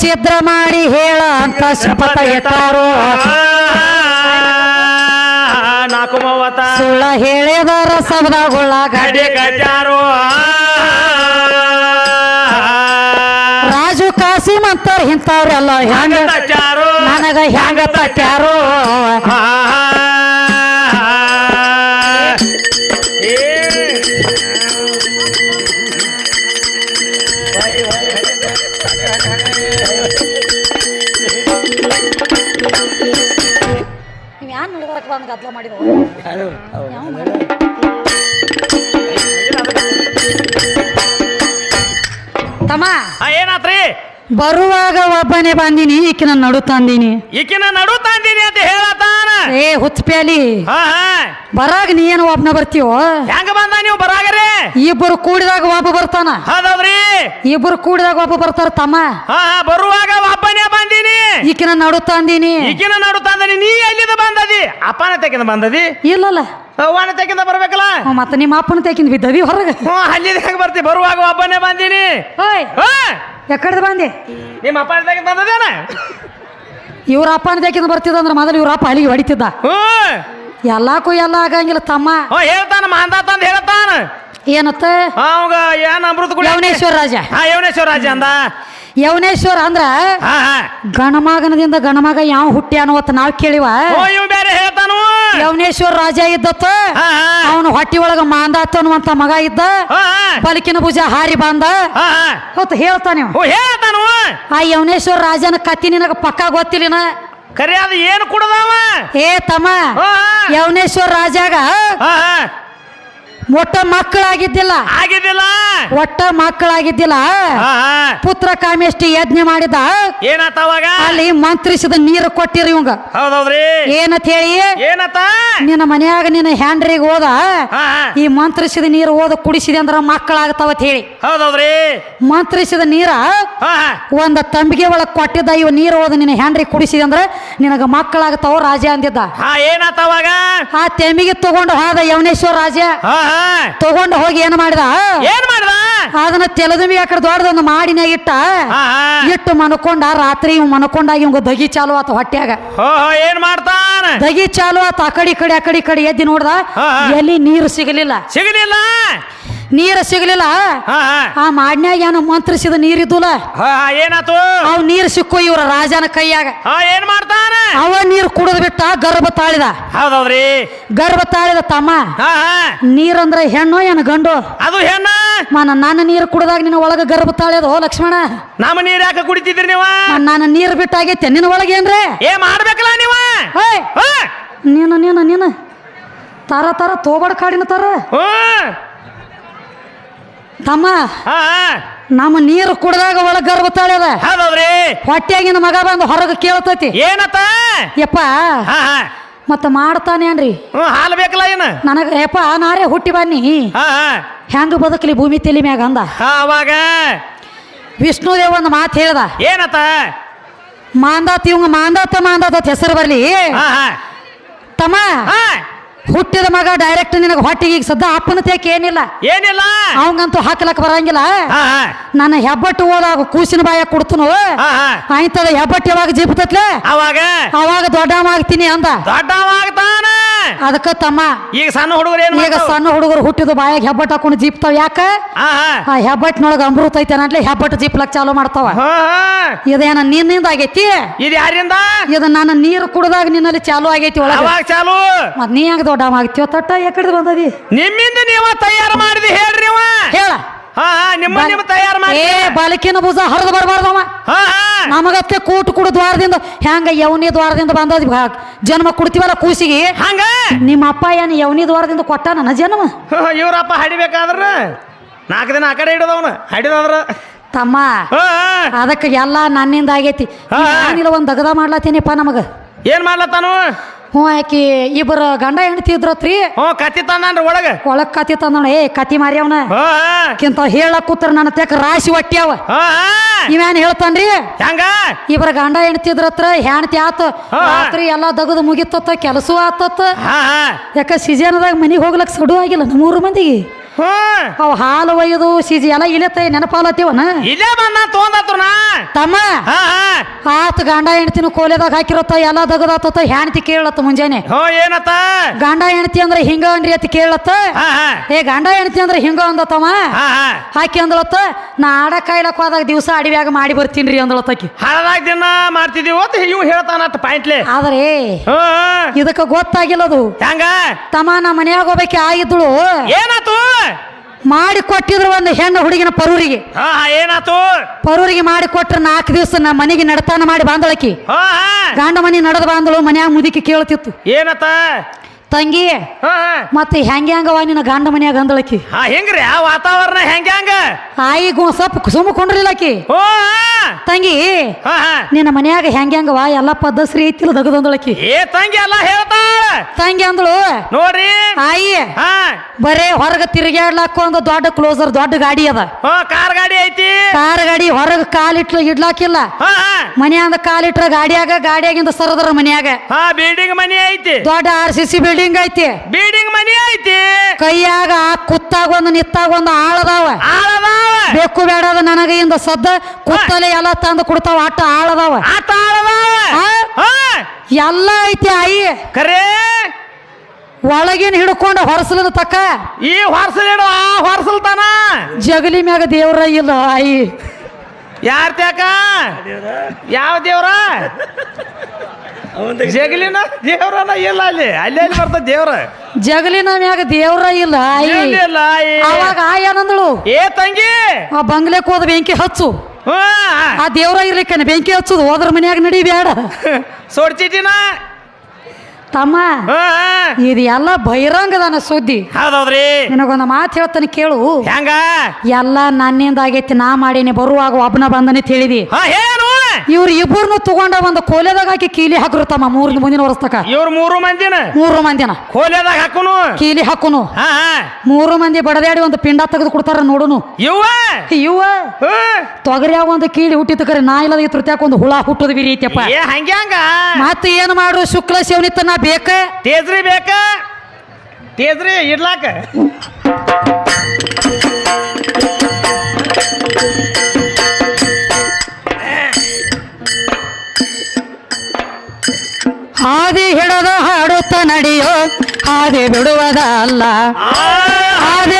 ಛಿದ್ರ ಮಾಡಿ ಹೇಳ ಅಂತ ಶಪಥ ಇಟ್ಟಾರೋ ನಾಲ್ಕು ಮೂವತ್ತ ಸುಳ್ಳ ಹೇಳಿದರ ಶಬ್ದಗಳ ಗಡಿ ಕಟ್ಟಾರೋ ರಾಜು ಕಾಸಿಮ್ ಅಂತಾರ ಇಂಥವ್ರೆಲ್ಲ ಹೆಂಗ ಕಟ್ಟಾರೋ ನನಗ ಹೆಂಗ ತಟ್ಟ್ಯಾರೋ ಯಾನ್ ನಡ್ಬರಕ್ ಬಂದ್ ಗದ್ಲ ಮಾಡಿದ ತಮ್ಮ ಏನಾತ್ರಿ ಬರುವಾಗ ಒಬ್ಬನೇ ಬಂದಿನಿ ಈಕಿನ ನಡು ತಂದಿನಿ ಈಕಿನ ನಡು ತಂದಿನಿ ಅಂತ ಹೇಳತಾನ ಏ ಹುಚ್ಚಪ್ಯಾಲಿ ಹಾ ಹಾ ಬರಾಗ ನೀ ಏನು ಒಬ್ನ ಬರ್ತೀವೋ ಹೆಂಗ ಬಂದ ನೀವು ಬರಾಗರಿ ಇಬ್ಬರು ಕೂಡಿದಾಗ ಒಬ್ಬ ಬರ್ತಾನ ಹೌದೌದ್ರಿ ಇಬ್ಬರು ಕೂಡಿದಾಗ ಒಬ್ಬ ಬರ್ತಾರ ತಮ್ಮ ಹಾ ಹಾ ಬರುವಾಗ ಒಬ್ಬನೇ ಬಂದೀನಿ ಈಕಿನ ನಡು ತಂದಿನಿ ಈಕಿನ ನಡು ತಂದನಿ ನೀ ಎಲ್ಲಿಂದ ಬಂದದಿ ಅಪ್ಪನ ತೆಗಿಂದ ಬಂದದಿ ಇಲ್ಲಲ್ಲ ಅವ್ವನ ತೆಗಿಂದ ಬರ್ಬೇಕಲ್ಲ ಮತ್ತ ನಿಮ್ಮ ಅಪ್ಪನ ತೆಗಿಂದ ಬಿದ್ದವಿ ಹೊರಗ ಅಲ್ಲಿಂದ ಹೆಂಗ ಬರ್ತಿ ಬರುವಾಗ ಒಬ್ಬನೇ ಬಂದೀನಿ ಓಯ್ ಎಕ್ಕಡ್ದು ಬಂದೆ ನಿಮ್ಮ ಅಪ್ಪನ ತೆಗಿಂದ ಬಂದದೇನ ಇವ್ರ ಅಪ್ಪನ ತೆಗಿಂದ ಬರ್ತಿದಂದ್ರ ಮೊದಲು ಇವ್ರ ಅಪ್ಪ ಅಲ್ಲಿಗೆ ಹೊಡಿತಿದ್ದ ಹ್ಮ್ ಎಲ್ಲಾಕು ಎಲ್ಲ ಆಗಂಗಿಲ್ಲ ತಮ್ಮ ಹೇಳ್ತಾನ ಮಾಂದಾತ ಅಂತ ಹೇಳ್ತಾನ ಏನತ್ತ ಅವಾಗ ಏನ್ ಅಮೃತ ಗುಡಿ ಯವನೇಶ್ವರ ರಾಜ ಹಾ ಯವನೇಶ್ವರ ರಾಜ ಅಂದ ಯವನೇಶ್ವರ ಅಂದ್ರ ಹಾ ಹಾ ಗಣಮಗನದಿಂದ ಗಣಮಗ ಯಾವ ಹುಟ್ಟ್ಯಾನೋ ಅಂತ ನಾವ್ ಕೇಳಿವ ಇವ್ ಬೇರೆ ಹೇಳ್ತಾನು ಯವನೇಶ್ವರ ರಾಜ ಇದ್ದತ್ತ ಹಾ ಹಾ ಅವನು ಹೊಟ್ಟಿ ಒಳಗ ಮಾಂದಾತ ಅನ್ನುವಂತ ಮಗ ಇದ್ದ ಹಾ ಬಲಕಿನ ಭುಜ ಹಾರಿ ಬಂದ ಹಾ ಹೊತ್ತು ಹೇಳ್ತಾನೆ ಇವ. ಹೇಳ್ತಾನು ಆ ಯವನೇಶ್ವರ ರಾಜನ ಕತ್ತಿ ನಿನಗ ಪಕ್ಕ ಗೊತ್ತಿಲ್ಲಿನ ಕರೆ ಅದು ಏನು ಕುಡದವ ಏ ತಮ್ಮ ಯವನೇಶ್ವರ ರಾಜಾಗ ಒಟ್ಟ ಮಕ್ಕಳಾಗಿದ್ದಿಲ್ಲ ಆಗಿದ್ದಿಲ್ಲ ಒಟ್ಟ ಮಕ್ಕಳಾಗಿದ್ದಿಲ್ಲ ಪುತ್ರ ಕಾಮೇಷ್ಟಿ ಯಜ್ಞ ಮಾಡಿದ ಏನಾತವಾಗ ಅಲ್ಲಿ ಮಂತ್ರಿಸಿದ ನೀರು ಕೊಟ್ಟಿರಿ ಇವಂಗ ಹೌದೌದ್ರಿ ಏನಂತ ಹೇಳಿ ಏನತ್ತ ನಿನ್ನ ಮನ್ಯಾಗ ನಿನ್ನ ಹ್ಯಾಂಡ್ರಿಗೆ ಹೋದ ಈ ಮಂತ್ರಿಸಿದ ನೀರು ಓದ ಕುಡಿಸಿದೆ ಅಂದ್ರ ಮಕ್ಕಳಾಗತಾವತ್ ಹೇಳಿ ಹೌದೌದ್ರಿ ಮಂತ್ರಿಸಿದ ನೀರ ಒಂದ ತಂಬಿಗೆ ಒಳಗ್ ಕೊಟ್ಟಿದ್ದ ಇವ ನೀರು ಓದ ನಿನ್ನ ಹ್ಯಾಂಡ್ರಿಗೆ ಕುಡಿಸಿದೆ ಅಂದ್ರ ನಿನಗ ಮಕ್ಕಳಾಗತಾವ ರಾಜ ಅಂದಿದ್ದ ಏನಾತವಾಗ ಆ ತೆಂಬಿಗೆ ತಗೊಂಡು ಹೋದ ಯವನೇಶ್ವರ ರಾಜ ತಗೊಂಡು ಹೋಗಿ ಏನ್ ಮಾಡಿದ ಏನ್ ಮಾಡ್ದ ಅದನ್ನ ತೆಲದುಂಬಿ ಆ ಕಡೆ ದೊಡ್ಡದೊಂದು ಮಾಡಿನ ಇಟ್ಟು ಮನ್ಕೊಂಡ ರಾತ್ರಿ ಇವ್ ಮನ್ಕೊಂಡಾಗ ಇವಂಗ ದಗಿ ಚಾಲು ಆತ ಹೊಟ್ಯಾಗ ಏನ್ ಮಾಡ್ತಾನ ದಗಿ ಚಾಲು ಆತ ಆ ಕಡೆ ಎದ್ದಿ ನೋಡ್ದ ಎಲ್ಲಿ ನೀರು ಸಿಗಲಿಲ್ಲ ನೀರು ಸಿಗಲಿಲ್ಲ ಆ ಮಾಡ್ನ್ಯಾಗ ಏನ ಮಂತ್ರಿಸಿದ ನೀರಿದ್ದುಲ್ಲ ಏನಾತು ಅವ್ ನೀರು ಸಿಕ್ಕು ಇವ್ರ ರಾಜನ ಕೈಯಾಗ ಏನ್ ಮಾಡ್ತಾನ ಅವ ನೀರು ಕುಡಿದ್ ಬಿಟ್ಟ ಗರ್ಭ ತಾಳಿದ ಹೌದೌದ್ರಿ ಗರ್ಭ ತಾಳಿದ ತಮ್ಮ ನೀರಂದ್ರ ಹೆಣ್ಣು ಏನ ಗಂಡು ಅದು ಹೆಣ್ಣ ನನ್ನ ನೀರು ಕುಡ್ದಾಗ ನಿನ್ನ ಒಳಗ ಗರ್ಭ ತಾಳ್ಯದೋ ಲಕ್ಷ್ಮಣ ನಮ್ಮ ನೀರ್ ಯಾಕೆ ಕುಡಿತಿದ್ರಿ ನೀವ ನಾನು ನೀರು ಬಿಟ್ಟಾಗೈತೆ ನಿನ್ನ ಒಳಗೇನ್ರಿ ಮಾಡ್ಬೇಕಲ್ಲ ನೀವ ನೀನು ತರ ತೋಬಾಡ ಕಾಡಿನ ತರ ತಮ್ಮ ನಮ್ಮ ನೀರು ಕುಡ್ದಾಗ ಒಳಗ ಗರ್ಭ ತಾಳ್ಯದ ಹೌದೌದ್ರಿ ಹೊಟ್ಯಾಗಿನ ಮಗ ಬಂದು ಹೊರಗ ಕೇಳ್ತೈತಿ ಏನತ್ತ ಯಪ್ಪ ಮತ್ತ ಮಾಡ್ತಾನೇನ್ರಿ ಹಾಲು ಬೇಕಲ್ಲ ಏನ ನನಗ ಯಪ್ಪ ನಾರೇ ಹುಟ್ಟಿ ಬನ್ನಿ ಹೆಂಗ ಬದುಕಲಿ ಭೂಮಿ ತಲಿ ಮ್ಯಾಗ ಅಂದ ಅವಾಗ ವಿಷ್ಣುದೇವ್ ಒಂದು ಮಾತು ಹೇಳ್ದ ಏನತ್ತ ಮಾಂದಾತ ಇವಂಗ ಮಾಂದಾತ ಹೆಸರು ಬರ್ಲಿ ತಮ್ಮ ಹುಟ್ಟಿದ ಮಗ ಡೈರೆಕ್ಟ್ ನಿನಗ ಹೊಟ್ಟಿಗೆ ಈಗ ಸದ್ದ ಅಪ್ಪನ ತೇಕ ಏನಿಲ್ಲ ಅವಂಗಂತೂ ಹಾಕ್ಲಕ್ ಬರಂಗಿಲ್ಲ ನನ್ನ ಹೆಬ್ಬಟ್ಟು ಹೋದಾಗ ಕೂಸಿನ ಬಾಯ ಕೊಡ್ತನು ಆಯ್ತದ ಹೆಬ್ಬಟ್ಟು ಯಾವಾಗ ಜಿಪ್ತತ್ಲೆ ಅವಾಗ ದೊಡ್ಡವ ಆಗ್ತೀನಿ ಅಂದ ಅದಕ್ಕ ತಮ್ಮ ಈಗ ಸಣ್ಣ ಹುಡುಗರು ಹುಟ್ಟಿದ ಬಾಯಾಗ ಹೆಬ್ಬಟ್ಟು ಹಾಕೊಂಡು ಜಿಪ್ತಾವ ಯಾಕ ಆ ಹೆಬ್ಬಟ್ಟಿನೊಳಗ ಅಮೃತ ಐತೆ ಅನ್ನಟ್ಲೆ ಹೆಬ್ಬಟ್ಟು ಜಿಪ್ಲಕ್ ಚಾಲು ಮಾಡ್ತಾವ ಇದೇನ ನಿನ್ನಿಂದ ಆಗೈತಿ ಇದು ನನ್ನ ನೀರು ಕುಡ್ದಾಗ ನಿನ್ನಲ್ಲಿ ಚಾಲು ಆಗೈತಿ ಒಳಗ ಮತ್ ನೀ ಹೆಂಗ ದೊಡ್ಡವ ಆಗ್ತೀವ ತಟ್ಟ ಯಾಕಡೆ ಬಂದದಿ ನಿಮ್ಮಿಂದ ನೀವ ತಯಾರು ಮಾಡಿದಿ ಹೇಳ್ರಿ ಹೇಳ ನಿಮ್ಮ ತಯಾರು ಮಾಡಿ ಬಾಲಕಿನ ಭುಜ ಹರಿದು ಬರಬಾರ್ದವ ನಮಗತ್ತೆ ಕೂಟು ಕುಡು ದ್ವಾರದಿಂದ ಹೆಂಗ ಯವನಿ ದ್ವಾರದಿಂದ ಬಂದದ್ ಜನ್ಮ ಕೊಡ್ತೀವಲ್ಲ ಕೂಸಿಗೆ ಹಂಗ ನಿಮ್ಮ ಅಪ್ಪ ಏನು ಯವನಿ ದ್ವಾರದಿಂದ ಕೊಟ್ಟ ನನ್ನ ಜನ್ಮ ಇವ್ರಪ್ಪ ಹಡಿಬೇಕಾದ್ರ 4 ದಿನ ಆ ಕಡೆ ಹಿಡಿದವನು ಹಡಿದಾದ್ರ ತಮ್ಮ ಅದಕ್ಕೆ ಎಲ್ಲ ನನ್ನಿಂದ ಆಗೈತಿ ನಾನಿಲ್ಲ ಒಂದ್ ದಗದ ಮಾಡ್ಲತ್ತೀನಿಪ್ಪ ನಮಗ ಏನ್ ಮಾಡ್ಲತ್ತಾನು ಆಕಿ ಇಬ್ಬರು ಗಂಡ ಹೆಂಡತಿ ಇದ್ರತ್ರಿ ಕತ್ತಿ ತಂದನ್ರಿ ಒಳಗ್ ಕತ್ತಿ ತಂದಣ ಕತ್ತಿ ಮಾರ್ಯವನ ಹೇಳಕ್ ಕೂತ್ರ ನನ್ನ ತೆಕ್ ರಾಶಿ ಹೊಟ್ಟ್ಯಾವ ಇವೇನ್ ಹೇಳ್ತಾನ್ರಿ ಹೆಂಗ ಇಬ್ಬರ ಗಂಡ ಹೆಂಡತಿ ಇದ್ರತ್ರ ಹೆಣ್ತಿ ಆತ ರಾತ್ರಿ ಎಲ್ಲಾ ದಗದು ಮುಗಿತತ್ತ ಕೆಲಸ ಆತತ್ತ ಯಾಕ ಸೀಸನ್ದಾಗ ಮನಿಗ್ ಹೋಗ್ಲಕ್ ಸಡು ಆಗಿಲ್ಲ 3 ಮಂದಿಗೆ ಅವ್ ಹಾಲು ಒಯ್ದು ಸೀಜಿ ಎಲ್ಲ ಇಲ್ಲತ್ತ ನೆನಪಾಲತ್ತೀವನ ಇಲ್ಲೇ ಬಂದ ತೊಗೊಂಡಾತ್ರನ ತಮ್ಮ ಆತ ಗಂಡ ಹೆಣ್ತಿನ ಕೋಲೆದಾಗ ಹಾಕಿರತ್ತ ಎಲ್ಲ ದಗದಾತ ಹೆಣ್ತಿ ಕೇಳತ್ತ ಮುಂಜಾನೆ ಏನತ್ತ ಗಂಡ ಹೆಣ್ತಿ ಅಂದ್ರೆ ಹಿಂಗ ಅನ್ರಿ ಅತ್ ಕೇಳತ್ತ ಏ ಗಂಡ ಹೆಣ್ತಿ ಅಂದ್ರೆ ಹಿಂಗ ಅಂದತ್ತಮ್ಮ ಹಾಕಿ ಅಂದಳತ್ತ ನಾ ಆಡ ಕಾಯ್ಲಕ್ ಹೋದಾಗ ದಿವಸ ಅಡಿವ್ಯಾಗ ಮಾಡಿ ಬರ್ತೀನ್ರಿ ಅಂದಳತ್ತಕಿ ಹಾಳದಾಗ ದಿನ ಮಾಡ್ತಿದೀವಿ ಇವ್ ಹೇಳ್ತಾನತ್ತ ಪಾಯಿಂಟ್ಲೆ ಆದ್ರೆ ಇದಕ್ಕ ಗೊತ್ತಾಗಿಲ್ಲದು ಹೆಂಗ ತಮ್ಮ ನಾ ಮನ್ಯಾಗ ಹೋಗ್ಬೇಕೆ ಆಗಿದ್ದಳು ಏನಾತು ಮಾಡಿ ಕೊಟ್ಟಿದ್ರು ಒಂದು ಹೆಣ್ಣು ಹುಡುಗಿನ ಪರೂರಿಗೆ ಏನಾತು ಪರೂರಿಗೆ ಮಾಡಿ ಕೊಟ್ರ 4 ದಿವಸ ನಮ್ಮ ಮನೆಗೆ ನಡತಾನ ಮಾಡಿ ಬಾಂದಳಕಿ ಗಂಡ ಮನೆ ನಡೆದ ಬಾಂದಳು ಮನ್ಯಾಗ ಮುದುಕಿ ಕೇಳ್ತಿತ್ತು ಏನತ್ತ ತಂಗಿ ಮತ್ತೆ ಹೆಂಗ್ಯಾಂಗವ ನಿನ್ನ ಗಂಡ ಮನ್ಯಾಗ ಅಂದಳಕಿ ಹೆಂಗ್ರಿ ಆ ವಾತಾವರಣ ಹೆಂಗ್ಯಾಂಗ ಆಯಿಗೂ ಸ್ವಲ್ಪ ಸುಮ್ಮಕೊಂಡ್ರಿಲ್ಲಕಿ ತಂಗಿ ನಿನ್ನ ಮನ್ಯಾಗ ಹೆಂಗ್ಯಾಂಗವ ಎಲ್ಲ ಪದ್ಧತಿ ಐತಿಲ್ಲ ದಗದಂದಳಕಿ ತಂಗಿ ಎಲ್ಲ ಹೇಳ್ತಾಳ ತಂಗಿ ಅಂದಳು ನೋಡ್ರಿ ಆಯಿ ಬರೇ ಹೊರಗ ತಿರುಗಾಡ್ಲಾಕ ಒಂದು ದೊಡ್ಡ ಕ್ಲೋಸರ್ ದೊಡ್ಡ ಗಾಡಿ ಅದ ಕಾರ್ ಗಾಡಿ ಐತಿ ಕಾರ್ ಗಾಡಿ ಹೊರಗ ಕಾಲಿಟ್ಲ ಇಡ್ಲಾಕಿಲ್ಲ ಮನ್ಯಾಂದ ಕಾಲಿಟ್ರ ಗಾಡಿಯಾಗಿಂದ ಸರದರ ಮನ್ಯಾಗ ಬಿಲ್ಡಿಂಗ್ ಮನಿ ಐತಿ ದೊಡ್ಡ RCC ಬಿಲ್ಡಿಂಗ್ ಐತಿ ಬಿಲ್ಡಿಂಗ್ ಮನಿ ಐತಿ ಕೈಯಾಗ ಕುತ್ತಾಗ ಒಂದು ನಿತ್ತಾಗ ಒಂದು ಆಳದಾವ ಬೇಕು ಬೇಡದ ನನಗ ಇಂದ ಸದ್ದ ಕುತ್ತಲೆ ಎಲ್ಲ ತಂದು ಕೊಡ್ತಾವ ಆಟ ಆಳದಾವ ಎಲ್ಲ ಐತಿ ಆಯಿ ಕರೇ ಒಳಗಿನ ಹಿಡ್ಕೊಂಡ ಹೊರಸಲದ ತಕ್ಕ ಈ ಹೊರಸಲಿಡು ಆ ಹೊರಸಲ್ತಾನ ಜಗಲಿ ಮ್ಯಾಗ ದೇವ್ರ ಇಲ್ಲ ಆಯಿ ಯಾರ ತ್ಯಾಕ ಯಾವ ದೇವ್ರ ಜಗಲಿನ ದೇವ್ರನ ಇಲ್ಲ ಅಲ್ಲಿ ಅಲ್ಲಿ ಬರ್ತದ ದೇವ್ರ ಜಗಲಿನ ಮ್ಯಾಗ ದೇವ್ರ ಇಲ್ಲ ಆಯಿ ಅವಾಗ ಆಯಿ ಏನಂದಳು ತಂಗಿ ಆ ಬಂಗ್ಲೆಕ್ ಹೋದ ಬೆಂಕಿ ಹಚ್ಚು ಆ ದೇವ್ರ ಇರ್ಲಿಕ್ಕೇನೆ ಬೆಂಕಿ ಹಚ್ಚುದು ಹೋದ್ರ ಮನ್ಯಾಗ ನಡಿ ಬೇಡ ಸೋಡ್ಚಿಟಿನ ತಮ್ಮ ಇದು ಎಲ್ಲ ಬಹಿರಂಗದಾನ ಸುದ್ದಿ ಹೌದೌದ್ರಿ ನಿನಗೊಂದು ಮಾತು ಹೇಳ್ತಾನೆ ಕೇಳು ಹೆಂಗ ಎಲ್ಲ ನನ್ನಿಂದ ಆಗೈತಿ ನಾ ಮಾಡೀನಿ ಬರುವಾಗ ಒಬ್ಬನ ಬಂದನೆ ತಿಳಿದಿ ಇವ್ರು ಇಬ್ಬರನ್ನು ತಗೊಂಡ ಒಂದು ಕೋಲೆದಾಗ ಹಾಕಿ ಕೀಲಿ ಹಾಕ್ರು ತಮ್ಮ ಮುಂದಿನ ವರ್ಷಕ್ಕ ಇವ್ರು 3 ಮಂದಿನ ಕೋಲೆದಾಗ ಹಾಕುನು ಕೀಲಿ ಹಾಕುನು 3 ಮಂದಿ ಬಡದಾಡಿ ಒಂದು ಪಿಂಡ ತೆಗೆದು ಕೊಡ್ತಾರ ನೋಡುನು ಇವ ತೊಗರಿಯಾಗ ಒಂದು ಕೀಲಿ ಹುಟ್ಟಿದ ಕರೆ ನಾ ಇಲ್ಲದ ತೃತ್ಯಾಕ ಒಂದು ಹುಳ ಹುಟ್ಟದ ಬಿರಿ ಐತಿಯಪ್ಪ ಹಂಗ್ಯಾಂಗ ಮತ್ತೆ ಏನು ಮಾಡ್ರು ಶುಕ್ಲ ಸೇವನಿತ್ತ ನಾ ಬೇಕ ತೇಜ್ರಿ ಇಡ್ಲಾಕ ಹಾದಿ ಹಿಡದ ಹಾಡುತ್ತ ನಡೆಯೋ ಹಾದಿ ಬಿಡುವುದ ಅಲ್ಲ ಹಾದಿ